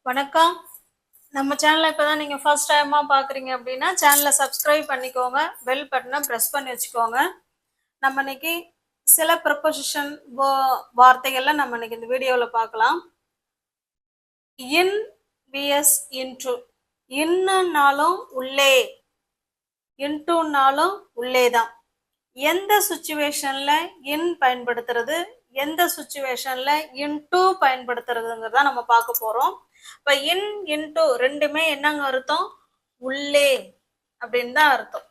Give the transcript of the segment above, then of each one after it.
வணக்கம். நம்ம சேனலை இப்போதான் நீங்கள் ஃபர்ஸ்ட் டைமாக பார்க்குறீங்க அப்படின்னா சேனலை சப்ஸ்கிரைப் பண்ணிக்கோங்க, பெல் பட்டனை ப்ரெஸ் பண்ணி வச்சுக்கோங்க. நம்ம இன்னைக்கு சில ப்ரொபோசிஷன் வார்த்தைகள்லாம் நம்ம இன்னைக்கு இந்த வீடியோவில் பார்க்கலாம். இன் விஎஸ் இன்டு. இன்னுனாலும் உள்ளே, இன்டுனாலும் உள்ளே தான். எந்த சுச்சுவேஷனில் இன் பயன்படுத்துறது, எந்த சுச்சுவேஷன்ல இன்டு பயன்படுத்துறதுங்கிறத நம்ம பார்க்க போறோம். இப்ப இன் இன்டு ரெண்டுமே என்னங்க அர்த்தம்? உள்ளே அப்படின்னு தான் அர்த்தம்.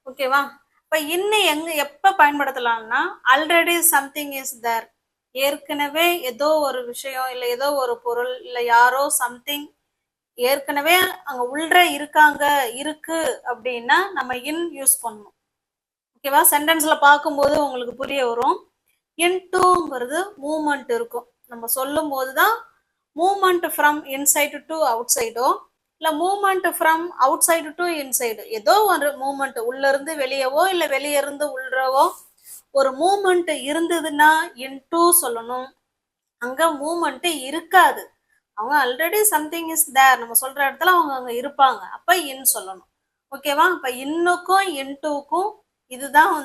ஓகேவா? இப்ப இன்னும் எப்ப பயன்படுத்தலாம்னா ஆல்ரெடி சம்திங் இஸ் தேர், ஏற்கனவே ஏதோ ஒரு விஷயம் இல்லை ஏதோ ஒரு பொருள் இல்லை யாரோ சம்திங் ஏற்கனவே அங்க உள்ள இருக்காங்க இருக்கு அப்படின்னா நம்ம இன் யூஸ் பண்ணணும். ஓகேவா? சென்டென்ஸ்ல பார்க்கும்போது உங்களுக்கு புரிய வரும். இன்டுங்கிறது மூமெண்ட் இருக்கும். நம்ம சொல்லும் போதுதான் moment from inside to out சைடோ இல்லை moment from outside to inside ஏதோ ஒரு மூமெண்ட் உள்ள இருந்து வெளியவோ இல்லை வெளியே இருந்து உள்ளவோ ஒரு மூமெண்ட் இருந்ததுன்னா இன்டு சொல்லணும். அங்க மூமெண்ட் இருக்காது, அவங்க ஆல்ரெடி சம்திங் இஸ் தேர் நம்ம சொல்ற இடத்துல அவங்க அங்க இருப்பாங்க, அப்ப இன் சொல்லணும். ஓகேவா? அப்ப இன்னுக்கும் இன்டுக்கும் இதுதான்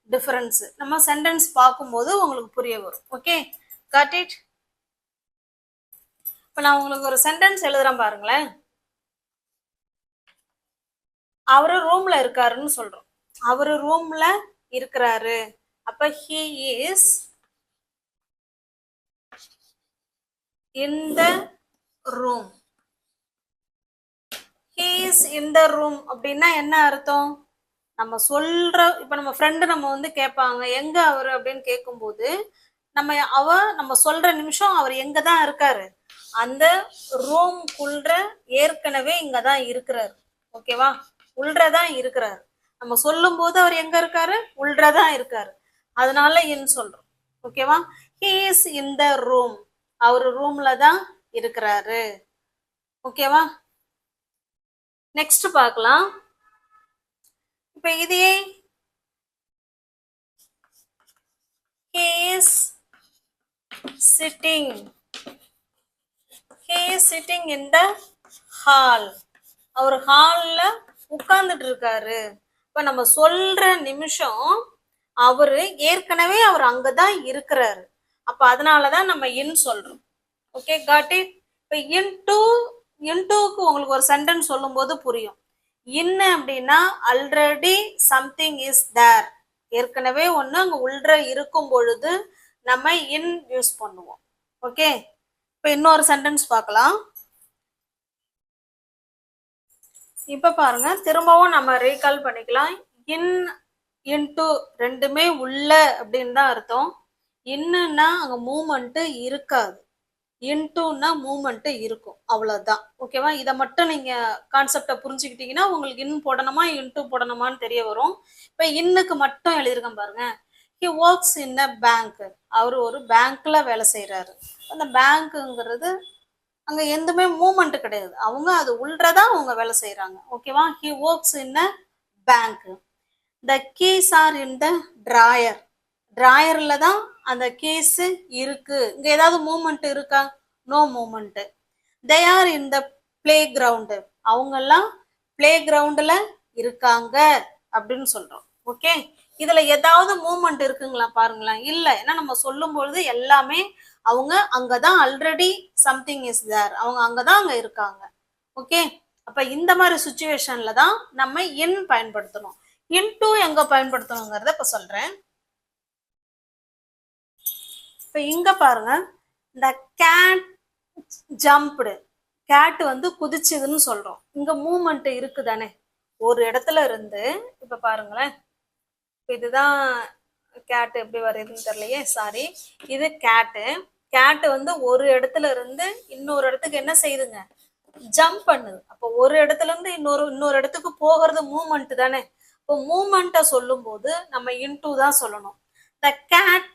டிஃபரன்ஸ். நம்ம சென்டென்ஸ் பார்க்கும்போது உங்களுக்கு புரிய வரும். Okay, got it. இப்ப நான் உங்களுக்கு ஒரு சென்டென்ஸ் எழுதுறேன் பாருங்களேன். அவரு ரூம்ல இருக்காருன்னு சொல்றோம். அவரு ரூம்ல இருக்கிறாரு, அப்ப he is in the room. he is in the room அப்படின்னா என்ன அர்த்தம்? நம்ம சொல்ற இப்ப நம்ம ஃப்ரெண்டு நம்ம கேட்பாங்க எங்க அவரு அப்படின்னு கேட்கும்போது நம்ம சொல்ற நிமிஷம் அவர் எங்க தான் இருக்காரு, அந்த ரூம்குள்ள ஏற்கனவே இங்கதான் இருக்கிறாரு. ஓகேவா? உள்ளதான் இருக்கிறாரு. நம்ம சொல்லும் போது அவர் எங்க இருக்காரு, உள்ளதான் இருக்காரு, அதனால இன் சொல்றோம். ஓகேவா? he is in the room, அவரு ரூம்ல தான் இருக்கிறாரு. ஓகேவா? நெக்ஸ்ட் பார்க்கலாம். இப்ப இதையே he is sitting, he is sitting in the hall, அவர் ஹால்ல உட்கார்ந்துட்டு இருக்காரு. இப்ப நம்ம சொல்ற நிமிஷம் அவரு ஏற்கனவே அவர் அங்கதான் இருக்கிறாரு, அப்ப அதனாலதான் நம்ம இன் சொல்றோம். Okay, got it. இப்ப இன்டுக்கு உங்களுக்கு ஒரு சென்டென்ஸ் சொல்லும் போது புரியும். இன் அப்படின்னா ஆல்ரெடி சம்திங் இஸ் தேர், ஏற்கனவே ஒண்ணு அங்க உள்ள இருக்கும் பொழுது நம்ம இன் யூஸ் பண்ணுவோம். ஓகே, இப்ப இன்னொரு சென்டென்ஸ் பார்க்கலாம். இப்ப பாருங்க, திரும்பவும் நம்ம ரீகால் பண்ணிக்கலாம். இன் இன்டு ரெண்டுமே உள்ள அப்படின்னு தான் அர்த்தம். இன்னுன்னா அங்க மூமெண்ட் இருக்காது, இன்டுன்னா மூமெண்ட் இருக்கும், அவ்வளவுதான். ஓகேவா? இதை மட்டும் நீங்க கான்செப்டை புரிஞ்சுக்கிட்டீங்கன்னா உங்களுக்கு இன் போடணுமா இன்டு போடணுமான்னு தெரிய வரும். இப்ப இன்னுக்கு மட்டும் எழுதியிருக்கேன் பாருங்க. he works in a bank, அவர் ஒரு பேங்க்ல வேலை செய்யறாரு. அந்த பேங்க்குங்கிறது அங்க எதுவுமே மூமெண்ட் கிடையாது, அவங்க அது உள்ளதான் அவங்க வேலை செய்யறாங்க. ஓகேவா? he works in a bank. the keys are in the drawer, டிராயர்ல தான் அந்த கேஸ் இருக்கு. இங்க ஏதாவது மூமெண்ட் இருக்கா? No moment. They are in the playground, அவங்க எல்லாம் பிளே கிரவுண்ட்ல இருக்காங்க அப்படின்னு சொல்றோம். ஓகே, இதுல ஏதாவது மூமெண்ட் இருக்குங்களா பாருங்களேன்? இல்ல, ஏன்னா நம்ம சொல்லும் பொழுது எல்லாமே அவங்க அங்கதான் ஆல்ரெடி சம்திங் இஸ் தேர், அவங்க அங்கதான் அங்க இருக்காங்க. ஓகே, அப்ப இந்த மாதிரி சுச்சுவேஷன்ல தான் நம்ம இன் பயன்படுத்தணும். இன்டு எங்க பயன்படுத்தணுங்கிறத இப்ப சொல்றேன். இப்ப இங்க பாருங்க, இந்த கேட் ஜம்ப்டு, கேட் குதிச்சுதுன்னு சொல்றோம். இங்க மூமெண்ட் இருக்குதானே ஒரு இடத்துல இருந்து. இப்ப பாருங்களேன், இதுதான் கேட், எப்படி வருதுன்னு தெரியலையே, சாரி. இது கேட்டு. கேட்டு ஒரு இடத்துல இருந்து இன்னொரு இடத்துக்கு என்ன செய்யுதுங்க, ஜம்ப் பண்ணுது. அப்போ ஒரு இடத்துல இருந்து இன்னொரு இடத்துக்கு போகிறது மூமெண்ட் தானே. இப்போ மூமெண்ட்டை சொல்லும் போது நம்ம இன்டு தான் சொல்லணும். த gate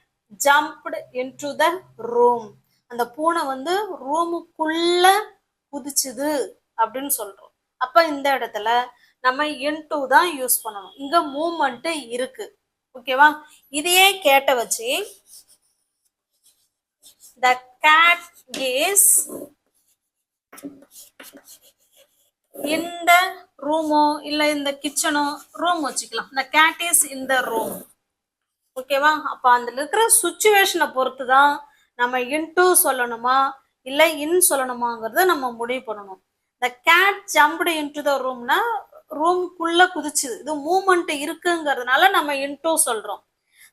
jumped into the room, அந்த பூனை ரூமுக்குள்ள குதிச்சுது அப்படின்னு சொல்றோம். அப்ப இந்த இடத்துல நம்ம இன்டு தான் யூஸ் பண்ணணும், இங்க மூமெண்ட் இருக்கு. ஓகேவா? இதையே கேட்ட வச்சு the cat is in the ரூமோ இல்ல இந்த கிச்சனோ, ரூம் வச்சுக்கலாம். the cat is in the room. ஓகேவா? அப்ப அதுல இருக்கிற சுச்சுவேஷனை பொறுத்து தான் நம்ம இன்டு சொல்லணுமா இல்ல இன் சொல்லணுமாங்கிறத நம்ம முடிவு பண்ணணும். the cat jumped into the roomனா ரூம்குள்ள குதிச்சுது. இது மூமெண்ட் இருக்குங்கிறதுனால நம்ம இன்டு சொல்றோம்.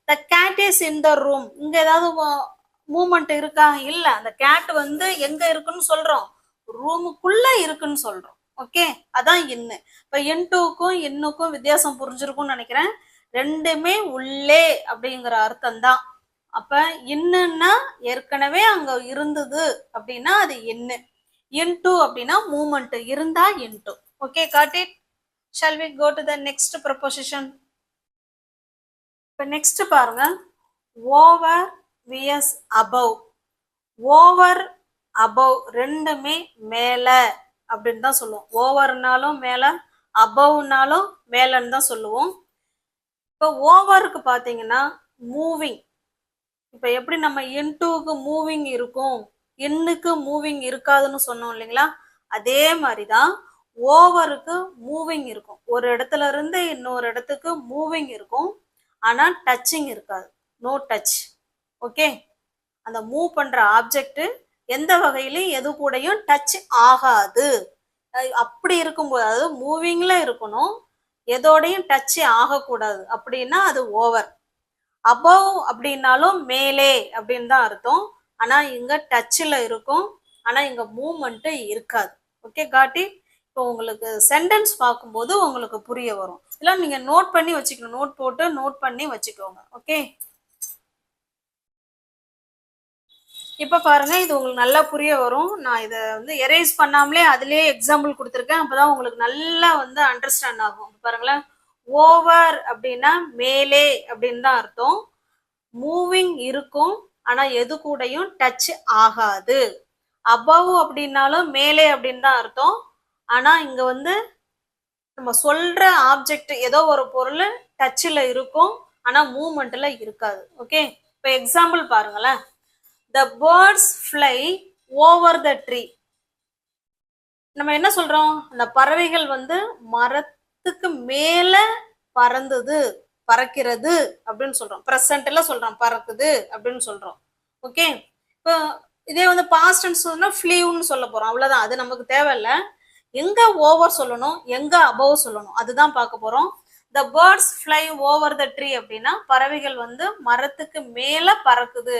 the cat is in the room, இங்க ஏதாவது மூமெண்ட் இருக்கா? இல்ல. அந்த கேட் வந்து எங்க இருக்குன்னு சொல்றோம்? ரூமுக்குள்ள இருக்குன்னு சொல்றோம். ஓகே, அதான் இன்னு. இப்ப இன்டுக்கும் இன்னுக்கும் வித்தியாசம் புரிஞ்சிருக்கும்னு நினைக்கிறேன். ரெண்டுமே உள்ளே அப்படிங்கிற அர்த்தம் தான். அப்ப இன்னுன்னா ஏற்கனவே அங்க இருந்தது அப்படின்னா அது இன்னு. இன்டு அப்படின்னா மூமெண்ட் இருந்தா into. Okay, got it. Shall we go to the next proposition? இப்ப நெக்ஸ்ட் பாருங்க, over VS above. Over above ரெண்டுமே மேல அப்படின்னு தான் சொல்லுவோம். ஓவர்னாலும் மேல, அபவ்னாலும் மேலன்னு தான் சொல்லுவோம். இப்போ ஓவருக்கு பார்த்தீங்கன்னா மூவிங். இப்போ எப்படி நம்ம இன்டுக்கு மூவிங் இருக்கும், இன்னுக்கு மூவிங் இருக்காதுன்னு சொன்னோம் இல்லைங்களா? அதே மாதிரி தான் ஓவருக்கு மூவிங் இருக்கும். ஒரு இடத்துல இருந்து இன்னொரு இடத்துக்கு மூவிங் இருக்கும், ஆனா டச்சிங் இருக்காது. No touch. ஓகே, அந்த மூவ் பண்ற ஆப்ஜெக்ட் எந்த வகையிலும் எது கூடயும் டச் ஆகாது. அப்படி இருக்கும்போது, அதாவது மூவிங்ல இருக்கணும், எதோடையும் டச் ஆகக்கூடாது. அப்படின்னா அது ஓவர். அபவ் அப்படின்னாலும் மேலே அப்படின்னு தான் அர்த்தம். ஆனா இங்க டச்ல இருக்கும், ஆனா இங்க மூவ்மெண்ட் இருக்காது. ஓகே, காட்டி. இப்போ உங்களுக்கு சென்டென்ஸ் பார்க்கும்போது உங்களுக்கு புரிய வரும். இதெல்லாம் நீங்க நோட் பண்ணி வச்சுக்கணும். நோட் போட்டு நோட் பண்ணி வச்சுக்கோங்க. ஓகே, இப்ப பாருங்க, இது உங்களுக்கு நல்லா புரிய வரும். நான் இதை வந்து எரேஸ் பண்ணாமலே அதுலயே எக்ஸாம்பிள் கொடுத்துருக்கேன். அப்பதான் உங்களுக்கு நல்லா வந்து அண்டர்ஸ்டாண்ட் ஆகும். பாருங்களேன், ஓவர் அப்படின்னா மேலே அப்படின்னு தான் அர்த்தம். மூவிங் இருக்கும், ஆனா எது கூடயும் டச் ஆகாது. அபவ் அப்படின்னாலும் மேலே அப்படின்னு தான் அர்த்தம். ஆனா இங்க வந்து நம்ம சொல்ற ஆப்ஜெக்ட் ஏதோ ஒரு பொருள் டச்ல இருக்கும், ஆனா மூவ்மெண்ட்ல இருக்காது. ஓகே, இப்ப எக்ஸாம்பிள் பாருங்களேன். The birds fly over the tree. நம்ம என்ன சொல்றோம்? அந்த பறவைகள் வந்து மரத்துக்கு மேல பறந்தது, பறக்கிறது அப்படின்னு சொல்றோம். பிரசன்ட்ல சொல்றோம், பறக்குது அப்படின்னு சொல்றோம். ஓகே, இப்போ இதே வந்து பாஸ்ட் டென்ஸ் சொன்னா ஃப்ளீவ்னு சொல்ல போறோம். அவ்வளவுதான். அது நமக்கு தேவையில்ல. எங்க ஓவர் சொல்லணும், எங்க அபவ் சொல்லணும், அதுதான் பார்க்க போறோம். the birds fly over the tree அப்படின்னா பறவைகள் வந்து மரத்துக்கு மேல பறக்குது.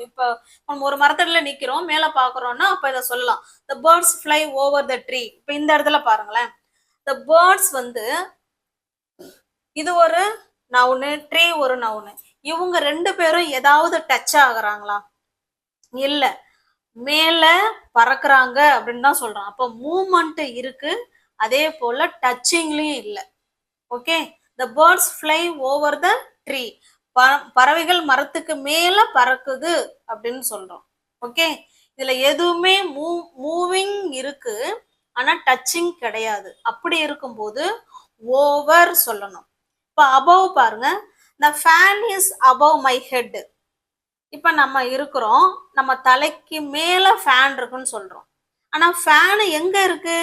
இப்ப நம்ம ஒரு மரத்தடியில நிக்கிறோம், மேல பாக்குறோம்னா அப்ப இதை சொல்லலாம், the birds fly over the tree. இப்ப இந்த இடத்துல பாருங்களேன், the birds வந்து இது ஒரு நவுனு, ட்ரீ ஒரு நவுனு. இவங்க ரெண்டு பேரும் ஏதாவது டச் ஆகுறாங்களா? இல்ல. மேல பறக்குறாங்க அப்படின்னு தான் சொல்றோம். அப்ப மூவ்மெண்ட் இருக்கு, அதே போல டச்சிங்லயும் இல்லை. Okay, the birds fly over the tree. பறவைகள் மரத்துக்கு மேல பறக்குது அப்படின்னு சொல்றோம். ஓகே, இதுல எதுவுமே மூவிங் இருக்கு, ஆனா டச்சிங் கிடையாது. அப்படி இருக்கும்போது ஓவர் சொல்லணும். இப்ப அபவ் பாருங்க, the fan is above my head. இப்ப நம்ம இருக்கிறோம், நம்ம தலைக்கு மேல ஃபேன் இருக்குன்னு சொல்றோம். ஆனா ஃபேன் எங்க இருக்கு?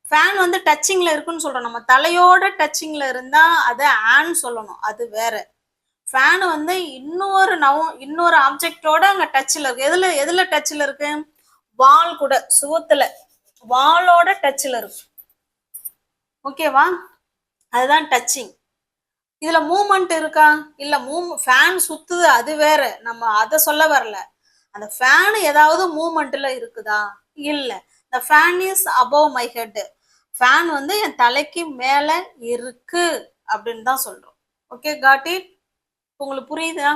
ஃபேன் வந்து டச்சிங்ல இருக்குன்னு சொல்றோம். நம்ம தலையோட டச்சிங்ல இருந்தா அதை ஆன் சொல்லணும், அது வேற. ஃபேன் வந்து இன்னொரு ஆப்ஜெக்டோட அங்க டச்ல இருக்கு. எதுல டச்ல இருக்கு? வால் கூட, சுவத்துல வாலோட டச்ல இருக்கு. ஓகேவா? அதுதான் டச்சிங். இதுல மூவ்மெண்ட் இருக்கா? இல்ல. ஃபேன் சுத்துது, அது வேற. நம்ம அதை சொல்ல வரல. அந்த ஃபேன் ஏதாவது மூவ்மெண்ட்ல இருக்குதா? இல்ல. the fan is above my head. Fan வந்து என் தலைக்கு மேல இருக்கு அப்படின்னு தான் சொல்றோம். Okay, got it. உங்களுக்கு புரியுதா?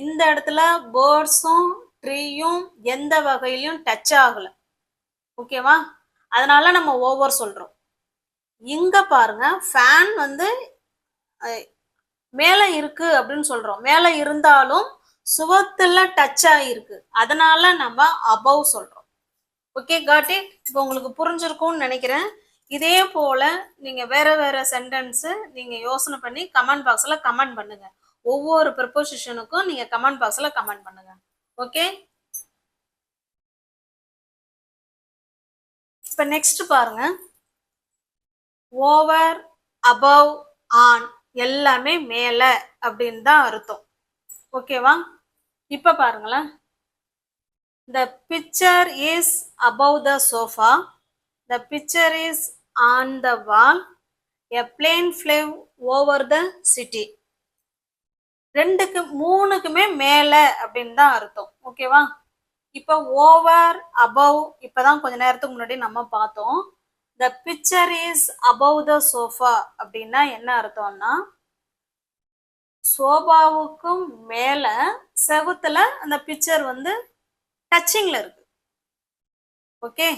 இந்த இடத்துல பேர்ட்ஸும் ட்ரீயும் எந்த வகையிலும் டச் ஆகல. ஓகேவா? அதனால நம்ம ஓவர் சொல்றோம். இங்க பாருங்க, ஃபேன் வந்து மேல இருக்கு அப்படின்னு சொல்றோம். மேல இருந்தாலும் சுவத்துல டச் ஆகிருக்கு, அதனால நம்ம அபவ் சொல்றோம். Okay, got it. இப்போ உங்களுக்கு புரிஞ்சிருக்கும்னு நினைக்கிறேன். இதே போல நீங்க வேற வேற சென்டென்ஸ் நீங்க யோசனை பண்ணி கமெண்ட் பாக்ஸ்ல கமெண்ட் பண்ணுங்க. ஒவ்வொரு ப்ரிப்போசிஷனுக்கும் நீங்க கமெண்ட் பாக்ஸ்ல கமெண்ட் பண்ணுங்க. ஓகே. இப்ப நெக்ஸ்ட் பாருங்க, ஓவர், அபவ், ஆன் எல்லாமே மேல அப்படின்னு தான் அர்த்தம். ஓகேவா? இப்ப பாருங்களேன், the picture is above the sofa, the picture is on the wall, a plane flew over the city. ரெண்டுக்கு மூணுக்குமே மேல அப்படின்னு தான் அர்த்தம். ஓகேவா? இப்ப ஓவர், அபவ் இப்பதான் கொஞ்ச நேரத்துக்கு முன்னாடி நம்ம பார்த்தோம். the picture is above the sofa அப்படின்னா என்ன அர்த்தம்னா, சோபாவுக்கும் மேல செவுத்துல அந்த பிக்சர் வந்து டச்சிங்ல இருக்கு. ஓகே,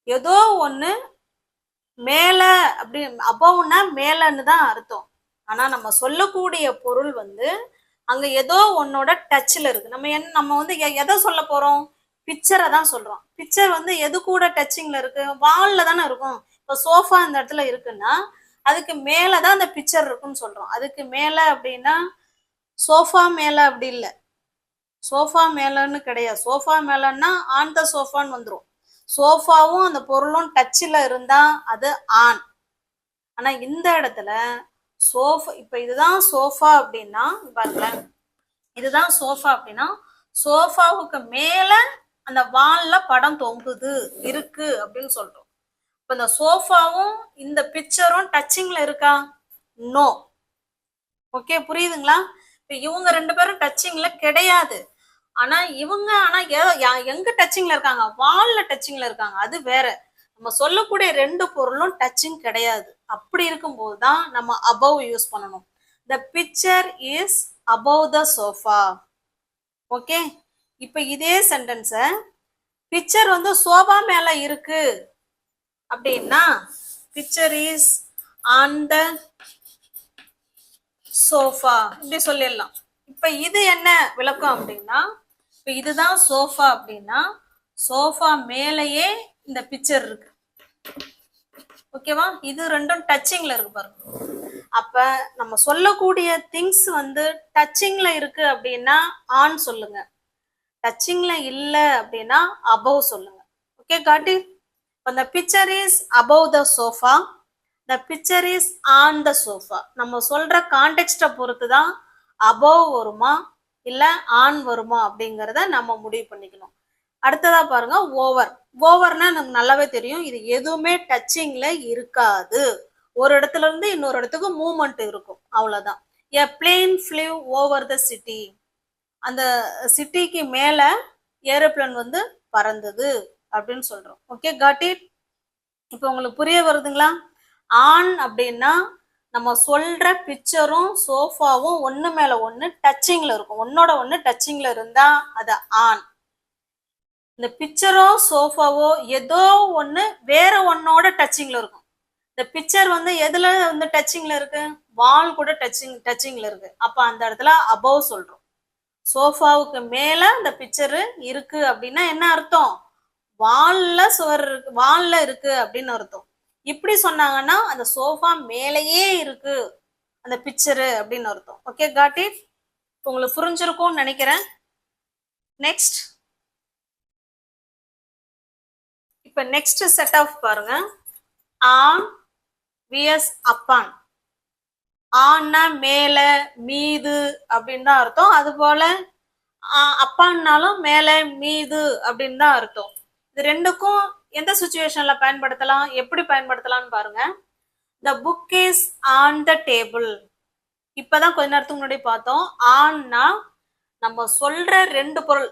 ஏதோ ஒண்ணு மேல, அப்படி அபவ்னா மேலன்னு தான் அர்த்தம். ஆனா நம்ம சொல்லக்கூடிய பொருள் வந்து அங்க ஏதோ ஒன்னோட டச்ல இருக்கு. நம்ம வந்து எதை சொல்ல போறோம்? பிக்சரை தான் சொல்றோம். பிக்சர் வந்து எது கூட டச்சிங்ல இருக்கு? வால்ல தானே இருக்கும். இப்போ சோஃபா இந்த இடத்துல இருக்குன்னா அதுக்கு மேலதான் அந்த பிக்சர் இருக்குன்னு சொல்றோம். அதுக்கு மேல அப்படின்னா சோஃபா மேல அப்படி இல்லை, சோஃபா மேலன்னு கிடையாது. சோஃபா மேலன்னா ஆன் த சோஃபான்னு வந்துடும். சோஃபாவும் அந்த பொருளும் டச்சில் இருந்தா அது ஆன். ஆனா இந்த இடத்துல சோஃபா, இப்ப இதுதான் சோஃபா அப்படின்னா பாருங்களேன், இதுதான் சோஃபா அப்படின்னா சோஃபாவுக்கு மேல அந்த வால்ல படம் தொங்குது இருக்கு அப்படின்னு சொல்றோம். இப்ப இந்த சோஃபாவும் இந்த பிக்சரும் டச்சிங்ல இருக்கா? நோ. ஓகே, புரியுதுங்களா? இப்ப இவங்க ரெண்டு பேரும் டச்சிங்ல கிடையாது. ஆனா இவங்க எங்க டச்சிங்ல இருக்காங்க? வால்ல டச்சிங்ல இருக்காங்க. அது வேற. நம்ம சொல்லக்கூடிய ரெண்டு பொருளும் டச்சிங் கிடையாது. அப்படி இருக்கும்போது தான் நம்ம அபவ் யூஸ் பண்ணணும். the picture is above the sofa. Okay, இப்ப இதே சென்டென்ஸ பிக்சர் வந்து சோபா மேல இருக்கு அப்படின்னா picture is on the sofa இப்படி சொல்லிடலாம். இப்ப இது என்ன விளக்கம் அப்படின்னா, இப்ப இதுதான் சோஃபா அப்படின்னா சோஃபா மேலேயே இந்த பிக்சர் இருக்கு. ஓகேவா? இது ரெண்டும் டச்சிங்ல இருக்கு பாருங்க. அப்ப நம்ம சொல்லக்கூடிய திங்ஸ் வந்து டச்சிங்ல இருக்கு அப்படின்னா ஆன் சொல்லுங்க, டச்சிங்ல இல்ல அப்படின்னா அபவ் சொல்லுங்க. ஓகே, காட்டி. the picture is above the sofa, the picture is on the sofa. நம்ம சொல்ற கான்டெக்ஸ்ட பொறுத்து தான் அபவ் வருமா இல்ல ஆன் வருமா அப்படிங்கறத நம்ம முடிவு பண்ணிக்கணும். அடுத்ததா பாருங்க, ஓவர். ஓவர்னா நமக்கு நல்லாவே தெரியும், இது எதுவுமே டச்சிங்ல இருக்காது. ஒரு இடத்துல இருந்து இன்னொரு இடத்துக்கு மூவ்மெண்ட் இருக்கும், அவ்வளவுதான். a plane flew over the city. அந்த சிட்டிக்கு மேல ஏரோப்ளேன் வந்து பறந்தது அப்படின்னு சொல்றோம். Okay, got it? இப்போ உங்களுக்கு புரிய வருதுங்களா? ஆன் அப்படின்னா நம்ம சொல்ற பிக்சரும் சோஃபாவும் ஒண்ணு மேல ஒண்ணு டச்சிங்ல இருக்கும். ஒன்னோட ஒண்ணு டச்சிங்ல இருந்தா அது ஆன். இந்த பிக்சரோ சோஃபாவோ ஏதோ ஒண்ணு வேற ஒன்னோட டச்சிங்ல இருக்கும். இந்த பிக்சர் வந்து எதுல வந்து டச்சிங்ல இருக்கு? வால் கூட டச்சிங்ல இருக்கு. அப்ப அந்த இடத்துல அபவ் சொல்றோம். சோஃபாவுக்கு மேல அந்த பிக்சர் இருக்கு அப்படின்னா என்ன அர்த்தம்? வால்ல சுவர் இருக்கு, வால்ல இருக்கு அப்படின்னு அர்த்தம். இப்படி சொன்னாங்கன்னா அந்த சோஃபா மேலேயே இருக்கு அந்த பிக்சரு அப்படின்னு அர்த்தம். Okay, got it? உங்களுக்கு புரிஞ்சிருக்கும்னு நினைக்கிறேன். நெக்ஸ்ட், இப்ப நெக்ஸ்ட் செட் ஆஃப் பாருங்க, ஆன் விஎஸ் அப்பான். ஆன்னா மேல, மீது அப்படின்னு தான் அர்த்தம். அது போல அப்பான்னாலும் மேல, மீது அப்படின்னு தான் அர்த்தம். இது ரெண்டுக்கும் எந்த சுச்சுவேஷன்ல பயன்படுத்தலாம், எப்படி பயன்படுத்தலாம்னு பாருங்க. the book is on the table. இப்பதான் கொஞ்ச நேரத்துக்கு முன்னாடி பார்த்தோம். ஆன்னா நம்ம சொல்ற ரெண்டு பொருள்,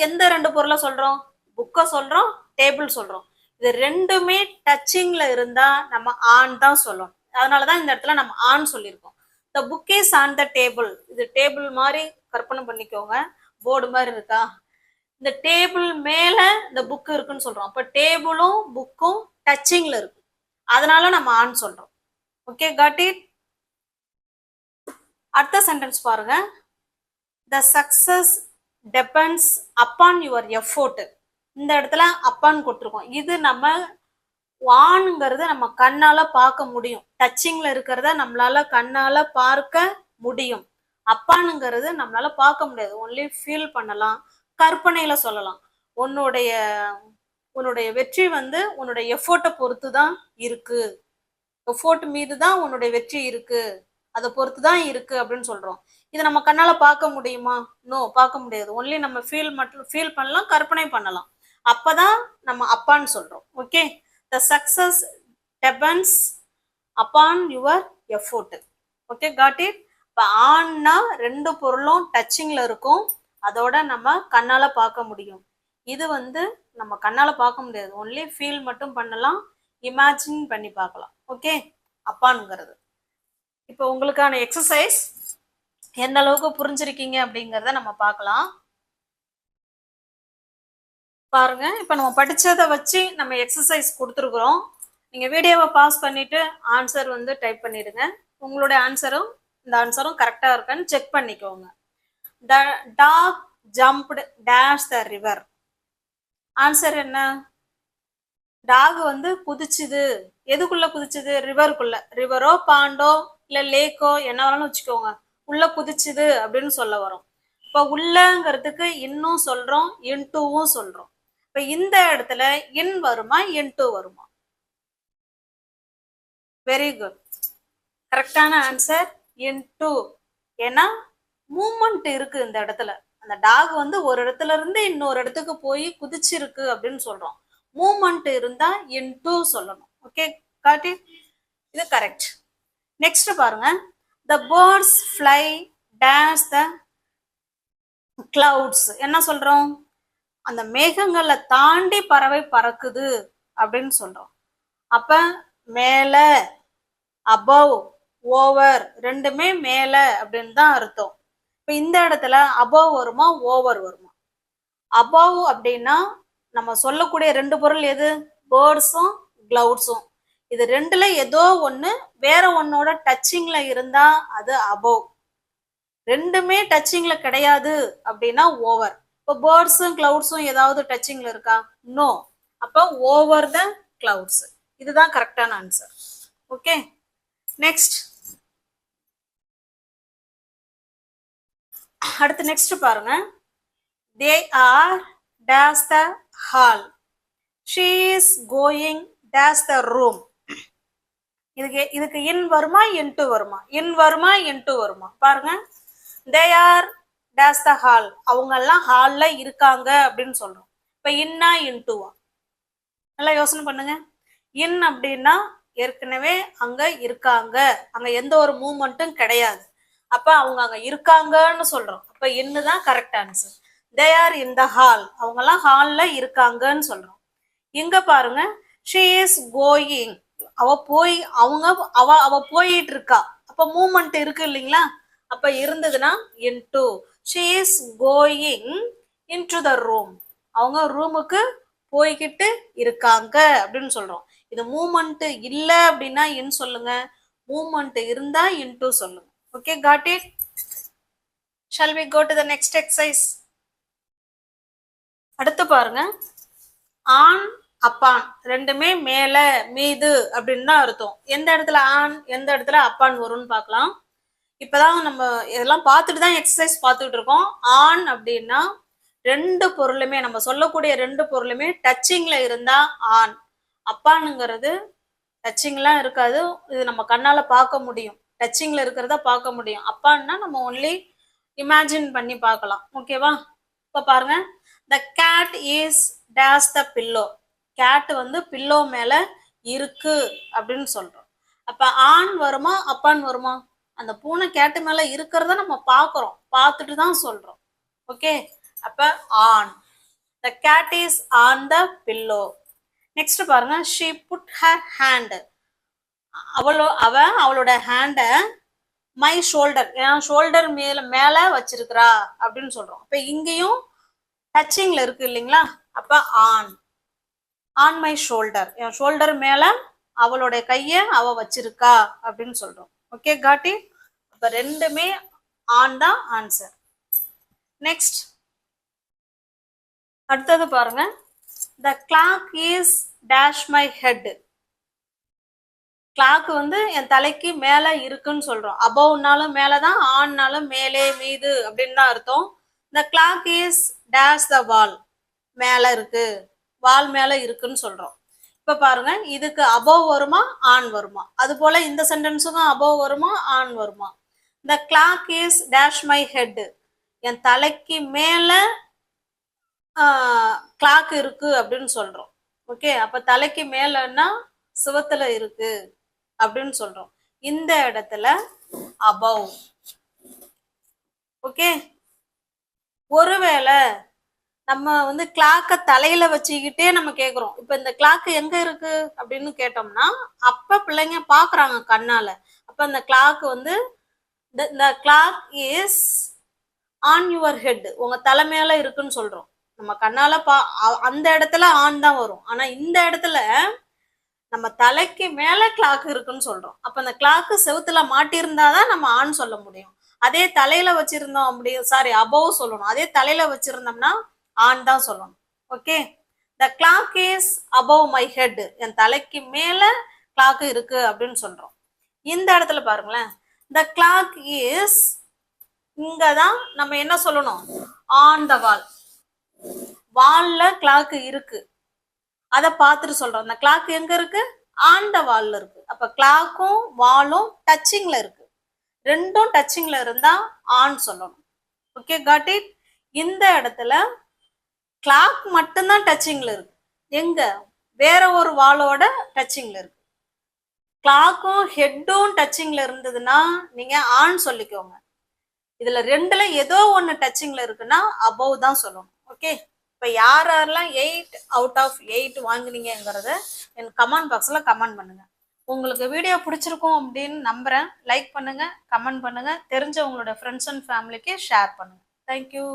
எந்த ரெண்டு பொருளை சொல்றோம்? புக்கை சொல்றோம், டேபிள் சொல்றோம். இது ரெண்டுமே டச்சிங்ல இருந்தா நம்ம ஆன் தான் சொல்லணும். அதனாலதான் இந்த இடத்துல நம்ம ஆன் சொல்லியிருக்கோம். the book is on the table. இது டேபிள் மாதிரி கற்பனை பண்ணிக்கோங்க, போர்டு மாதிரி இருக்கா? இந்த டேபிள் மேல இந்த புக் இருக்குன்னு சொல்றோம். அப்ப டேபிளும் புக்கும் டச்சிங்ல இருக்கு, அதனால நம்ம ஆன் சொல்றோம். Okay, got it? அடுத்த சென்டென்ஸ் பாருங்க, the success depends upon your effort. இந்த இடத்துல அப்பான்னு கொடுத்துருக்கோம். இது நம்ம வான்ங்கிறத நம்ம கண்ணால பார்க்க முடியும், டச்சிங்ல இருக்கிறத நம்மளால கண்ணால பார்க்க முடியும். அப்பானுங்கிறது நம்மளால பார்க்க முடியாது, ஒன்லி ஃபீல் பண்ணலாம், கற்பனையில சொல்லலாம். உன்னுடைய உன்னுடைய வெற்றி வந்து உன்னுடைய எஃபோர்ட்டை பொறுத்து தான் இருக்கு. எஃபோர்ட் மீது தான் உன்னுடைய வெற்றி இருக்கு. அதை பொறுத்து தான் இருக்கு அப்படின்னு சொல்றோம். இதை நம்ம கண்ணால பார்க்க முடியுமா? நோ, பார்க்க முடியாது. ஒன்லி நம்ம ஃபீல் பண்ணலாம், கற்பனை பண்ணலாம். அப்பதான் நம்ம அப்பான்னு சொல்றோம். Okay, the success depends upon your effort. Okay, got it. இப்போ ஆன்னா ரெண்டு பொருளும் டச்சிங்ல இருக்கும். அதோட நம்ம கண்ணால பார்க்க முடியும். இது வந்து நம்ம கண்ணால பார்க்க முடியாது. ஒன்லி ஃபீல் மட்டும் பண்ணலாம், இமேஜின் பண்ணி பார்க்கலாம். ஓகே, அப்பான்ங்கிறது. இப்போ உங்களுக்கான எக்ஸசைஸ் எந்த அளவுக்கு புரிஞ்சிருக்கீங்க அப்படிங்கிறத நம்ம பார்க்கலாம். பாருங்க, இப்போ நம்ம படிச்சதை வச்சு நம்ம எக்ஸசைஸ் கொடுத்துருக்குறோம். நீங்க வீடியோவை பாஸ் பண்ணிட்டு ஆன்சர் வந்து டைப் பண்ணிடுங்க. உங்களுடைய ஆன்சரும் இந்த ஆன்சரும் கரெக்டா இருக்கான்னு செக் பண்ணிக்கோங்க. The dog jumped dash the river. Answer என்ன? டாக் வந்து குதிச்சுது. எதுக்குள்ள குதிச்சுது? ரிவருக்குள்ள. ரிவரோ பாண்டோ இல்ல லேக்கோ என்ன வேணாலும் வச்சுக்கோங்க. உள்ள குதிச்சுது அப்படின்னு சொல்ல வரும். இப்ப உள்ளங்கிறதுக்கு இன்னும் சொல்றோம், இன்டூவும் சொல்றோம். இப்ப இந்த இடத்துல இன் வருமா, இன்டூ வருமா? Very good. கரெக்டான ஆன்சர் இன்டூ. ஏன்னா மூமெண்ட் இருக்கு இந்த இடத்துல. அந்த டாக் வந்து ஒரு இடத்துல இருந்து இன்னொரு இடத்துக்கு போய் குதிச்சிருக்கு அப்படின்னு சொல்றோம். மூமெண்ட் இருந்தா இன்டூ சொல்லணும். ஓகே, காட்டி. இது கரெக்ட். நெக்ஸ்ட் பாருங்க. The birds fly dash the clouds. என்ன சொல்றோம்? அந்த மேகங்களை தாண்டி பறவை பறக்குது அப்படின்னு சொல்றோம். அப்ப மேல, above, over ரெண்டுமே மேல அப்படின்னு தான் அர்த்தம். இப்ப இந்த இடத்துல above வருமா, ஓவர் வருமா? above அப்படின்னா நம்ம சொல்லக்கூடிய ரெண்டு பொருள் எது? பேர்ட்ஸும் கிளவுட்ஸும். இது ரெண்டுல ஏதோ ஒண்ணு வேற ஒன்னோட டச்சிங்ல இருந்தா அது அபவ். ரெண்டுமே டச்சிங்ல கிடையாது அப்படின்னா ஓவர். இப்போ பேர்ட்ஸும் கிளவுட்ஸும் ஏதாவது டச்சிங்ல இருக்கா? நோ. அப்போ ஓவர் த கிளவுட்ஸ். இதுதான் கரெக்டான ஆன்சர். Okay, next. அடுத்து நெக்ஸ்ட் பாருங்க. They are dash the hall. She is going dash the room. இதுக்கு இன் வருமா, இன்டூ வருமா? இன் வருமா, இன்டூ வருமா? பாருங்க. They are dash the hall. அவங்க எல்லாம் ஹால்ல இருக்காங்க அப்படின்னு சொல்றோம். இப்ப இன்னா இன்டூவா? நல்லா யோசனை பண்ணுங்க. இன் அப்படின்னா ஏற்கனவே அங்க இருக்காங்க, அங்க எந்த ஒரு மூவ்மெண்ட்டும் கிடையாது. அப்ப அவங்க அங்க இருக்காங்கன்னு சொல்றோம். அப்ப இன்னு தான் correct answer. They are in the hall. அவங்க எல்லாம் ஹால்ல இருக்காங்கன்னு சொல்றோம். இங்க பாருங்க. She is going. அவ போய் அவ போயிட்டு இருக்கா. அப்ப மூமெண்ட் இருக்கு இல்லைங்களா? அப்ப இருந்ததுன்னா into. She is going into the room. அவங்க ரூமுக்கு போய்கிட்டு இருக்காங்க அப்படின்னு சொல்றோம். இது மூமெண்ட் இல்ல அப்படின்னா இன் சொல்லுங்க, மூமெண்ட் இருந்தா இன்டூ சொல்லுங்க. Okay, got it. Shall we go to the next exercise? அடுத்து பாருங்க. ஆன் அப்பான் ரெண்டுமே மேல மீது அப்படின்னு தான் அர்த்தம். எந்த இடத்துல ஆன், எந்த இடத்துல அப்பான் வரும்னு பார்க்கலாம். இப்பதான் நம்ம இதெல்லாம் பார்த்துட்டு தான் எக்ஸசைஸ் பார்த்துட்டு இருக்கோம். ஆன் அப்படின்னா ரெண்டு பொருளுமே, நம்ம சொல்லக்கூடிய ரெண்டு பொருளுமே டச்சிங்ல இருந்தா ஆன். அப்பானுங்கிறது டச்சிங்லாம் இருக்காது. இது நம்ம கண்ணால பார்க்க முடியும். டச்சிங்ல இருக்கிறத பார்க்க முடியும். அப்பான்னா நம்ம ஒன்லி இமேஜின் பண்ணி பார்க்கலாம். ஓகேவா? இப்ப பாருங்க. The cat is dash the pillow. Cat வந்து பில்லோ மேல இருக்கு அப்படின்னு சொல்றோம். அப்ப ஆன் வருமா, அப்பான் வருமா? அந்த பூனை கேட்டு மேல இருக்கிறத நம்ம பார்க்கிறோம், பார்த்துட்டு தான் சொல்றோம். ஓகே, அப்ப on. The cat is on the pillow. Next பாருங்க. She put her hand. அவளோட ஹேண்ட மை ஷோல்டர், என் ஷோல்டர் மேல வச்சிருக்கிறா அப்படின்னு சொல்றோம். இப்ப இங்கேயும் டச்சிங்ல இருக்கு இல்லைங்களா? அப்ப ஆன். ஆன் மை ஷோல்டர், என் ஷோல்டர் மேல அவளுடைய கைய அவ வச்சிருக்கா அப்படின்னு சொல்றோம். Okay, got it. அப்ப ரெண்டுமே ஆன் தான் ஆன்சர். நெக்ஸ்ட். அடுத்தது பாருங்க. த clock is dash my head. Clock வந்து என் தலைக்கு மேல இருக்குன்னு சொல்றோம். அபவ்னாலும் மேலதான், ஆன்னாலும் மேலே மீது அப்படின்னு தான் அர்த்தம். The clock is dash the wall. மேல இருக்கு. வால் மேல இருக்குன்னு சொல்றோம். இப்ப பாருங்க, இதுக்கு above வருமா on வருமா? அது போல இந்த சென்டென்ஸுக்கும் above வருமா on வருமா? the clock is dash my head. என் தலைக்கு மேல கிளாக் இருக்கு அப்படின்னு சொல்றோம். ஓகே, அப்ப தலைக்கு மேலன்னா சுவத்துல இருக்கு அப்படின்னு சொல்றோம். இந்த இடத்துல above. ஓகே, ஒருவேளை நம்ம வந்து கிளாக்க தலையில வச்சுக்கிட்டே நம்ம கேக்குறோம், இப்ப இந்த கிளாக் எங்க இருக்கு அப்படின்னு கேட்டோம்னா அப்ப பிள்ளைங்க பாக்குறாங்க கண்ணால. அப்ப இந்த கிளாக் வந்து the clock is on your head, உங்க தலை மேல இருக்குன்னு சொல்றோம். நம்ம கண்ணால அந்த இடத்துல ஆன் தான் வரும். ஆனா இந்த இடத்துல நம்ம தலைக்கு மேல கிளாக் இருக்குன்னு சொல்றோம். அப்ப அந்த கிளாக் செவுத்துல மாட்டியிருந்தாதான் நம்ம ஆன் சொல்ல முடியும். அதே தலையில வச்சிருந்தோம் அப்படி சாரி அபவ் சொல்லணும். அதே தலையில வச்சிருந்தோம்னா ஆன் தான் சொல்லணும். Okay, the clock is above my head, என் தலைக்கு மேல கிளாக் இருக்கு அப்படின்னு சொல்றோம். இந்த இடத்துல பாருங்களேன், த கிளாக் இஸ், இங்கதான் நம்ம என்ன சொல்லணும், ஆன் த வால், வால்ல கிளாக் இருக்கு, அதை பார்த்துட்டு சொல்றோம். அந்த கிளாக் எங்க இருக்கு, ஆன் த வால்ல இருக்கு. அப்ப கிளாக்கும் வாலும் டச்சிங்ல இருக்கு. ரெண்டும் டச்சிங்ல இருந்தா ஆன் சொல்லணும். Okay, got it. இந்த இடத்துல கிளாக் மட்டும்தான் டச்சிங்ல இருக்கு. எங்க, வேற ஒரு வாலோட டச்சிங்ல இருக்கு. கிளாக்கும் ஹெட்டும் டச்சிங்ல இருந்ததுன்னா நீங்க ஆன் சொல்லிக்கோங்க. இதுல ரெண்டுல ஏதோ ஒன்னு டச்சிங்ல இருக்குன்னா அபவ் தான் சொல்லணும். ஓகே, இப்ப யாரெல்லாம் 8 out of 8 வாங்குனீங்கிறத என் கமெண்ட் பாக்ஸ்ல கமெண்ட் பண்ணுங்க. உங்களுக்கு வீடியோ பிடிச்சிருக்கும் அப்படின்னு நம்புறேன். லைக் பண்ணுங்க, கமெண்ட் பண்ணுங்க, தெரிஞ்ச உங்களோட ஃப்ரெண்ட்ஸ் அண்ட் ஃபேமிலிக்கு ஷேர் பண்ணுங்க. தேங்க்யூ.